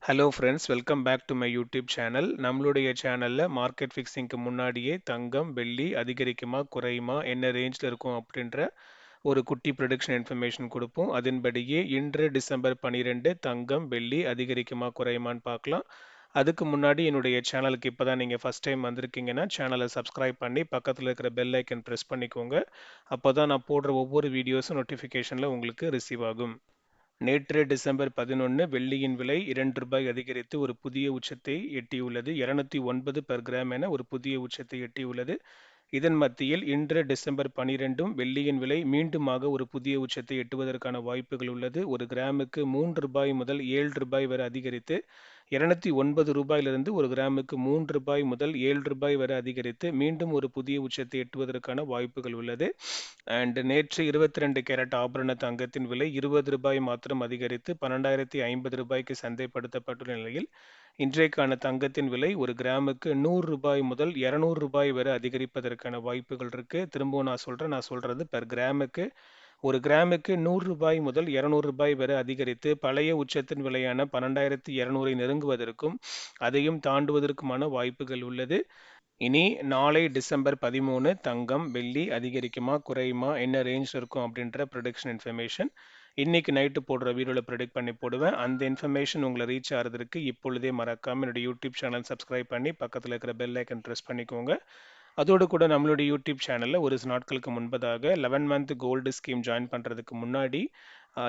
Hello friends, welcome back to my YouTube channel. நம்மளுடைய சேனலில் market ஃபிக்ஸிங்க்கு முன்னாடியே தங்கம், வெள்ளி அதிகரிக்குமா குறையுமா என்ன ரேஞ்சில் இருக்கும் அப்படின்ற ஒரு குட்டி ப்ரொடிக்ஷன் இன்ஃபர்மேஷன் கொடுப்போம். அதன்படியே இன்று டிசம்பர் 12 தங்கம், வெள்ளி அதிகரிக்குமா குறையுமான்னு பார்க்கலாம். அதுக்கு முன்னாடி என்னுடைய சேனலுக்கு இப்போ தான் நீங்கள் ஃபஸ்ட் டைம் வந்திருக்கீங்கன்னா சேனலை சப்ஸ்கிரைப் பண்ணி பக்கத்தில் இருக்கிற பெல் ஐக்கன் ப்ரெஸ் பண்ணிக்கோங்க. அப்போ தான் நான் போடுற ஒவ்வொரு வீடியோஸும் நோட்டிஃபிகேஷனில் உங்களுக்கு ரிசீவ் ஆகும். நேற்று டிசம்பர் 11 வெள்ளியின் விலை ரூபாய் அதிகரித்து ஒரு புதிய உச்சத்தை எட்டியுள்ளது. 209 பெர் கிராம் என ஒரு புதிய உச்சத்தை எட்டியுள்ளது. இதன் மத்தியில் இன்று டிசம்பர் 12ம் வெள்ளியின் விலை மீண்டுமாக ஒரு புதிய உச்சத்தை எட்டுவதற்கான வாய்ப்புகள் உள்ளது. ஒரு கிராமுக்கு ரூபாய் முதல் ரூபாய் வரை அதிகரித்து 209 ரூபாயிலிருந்து ஒரு கிராமுக்கு ரூபாய் முதல் ரூபாய் வரை அதிகரித்து மீண்டும் ஒரு புதிய உச்சத்தை எட்டுவதற்கான வாய்ப்புகள் உள்ளது. அண்ட் நேற்று 22 கேரட் ஆபரண தங்கத்தின் விலை ரூபாய் மாத்திரம் அதிகரித்து 12,050 ரூபாய்க்கு சந்தைப்படுத்தப்பட்டுள்ள நிலையில் இன்றைக்கான தங்கத்தின் விலை ஒரு கிராமுக்கு ரூபாய் முதல் ரூபாய் வரை அதிகரிப்பதற்கான வாய்ப்புகள் இருக்கு. திரும்பவும் நான் சொல்றது பெர் கிராமுக்கு ஒரு கிராமுக்கு ரூபாய் முதல் ரூபாய் வரை அதிகரித்து பழைய உச்சத்தின் விலையான 12,200 நெருங்குவதற்கும் அதையும் தாண்டுவதற்குமான வாய்ப்புகள் உள்ளது. இனி நாளை டிசம்பர் 13 தங்கம், வெள்ளி அதிகரிக்குமா குறையுமா என்ன ரேஞ்ச் இருக்கும் அப்படின்ற ப்ரொடிக்ஷன் இன்ஃபர்மேஷன் இன்னைக்கு நைட்டு போடுற வீடியோவில் ப்ரெடிக்ட் பண்ணி போடுவேன். அந்த இன்ஃபர்மேஷன் உங்களை ரீச் ஆகிறதுக்கு இப்பொழுதே மறக்காமல் என்னுடைய யூடியூப் சேனல் சப்ஸ்கிரைப் பண்ணி பக்கத்தில் இருக்கிற பெல் ஐக்கன் ப்ரெஸ் பண்ணிக்கோங்க. அதோடு கூட நம்மளுடைய யூடியூப் சேனலில் ஒரு சில நாட்களுக்கு முன்பதாக 11 மந்த் கோல்டு ஸ்கீம் ஜாயின் பண்ணுறதுக்கு முன்னாடி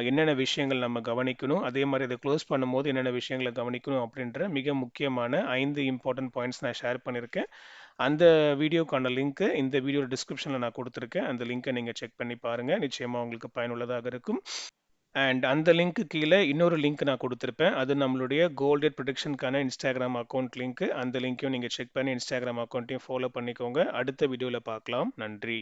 என்னென்ன விஷயங்கள் நம்ம கவனிக்கணும், அதே மாதிரி அதை க்ளோஸ் பண்ணும்போது என்னென்ன விஷயங்களை கவனிக்கணும் அப்படின்ற மிக முக்கியமான 5 இம்பார்ட்டன்ட் பாயிண்ட்ஸ் நான் ஷேர் பண்ணியிருக்கேன். அந்த வீடியோக்கான லிங்க்கு இந்த வீடியோ டிஸ்கிரிப்ஷனில் நான் கொடுத்துருக்கேன். அந்த லிங்க்கை நீங்கள் செக் பண்ணி பாருங்கள். நிச்சயமாக உங்களுக்கு பயனுள்ளதாக இருக்கும். அண்ட் அந்த லிங்க்கு கீழே இன்னொரு லிங்க் நான் கொடுத்துருப்பேன். அது நம்மளுடைய கோல்டு ப்ரொடிக்ஷனுக்கான இன்ஸ்டாகிராம் அக்கௌண்ட் லிங்க். அந்த லிங்க்கையும் நீங்கள் செக் பண்ணி இன்ஸ்டாகிராம் அக்கௌண்ட்டையும் ஃபாலோ பண்ணிக்கோங்க. அடுத்த வீடியோவில் பார்க்கலாம். நன்றி.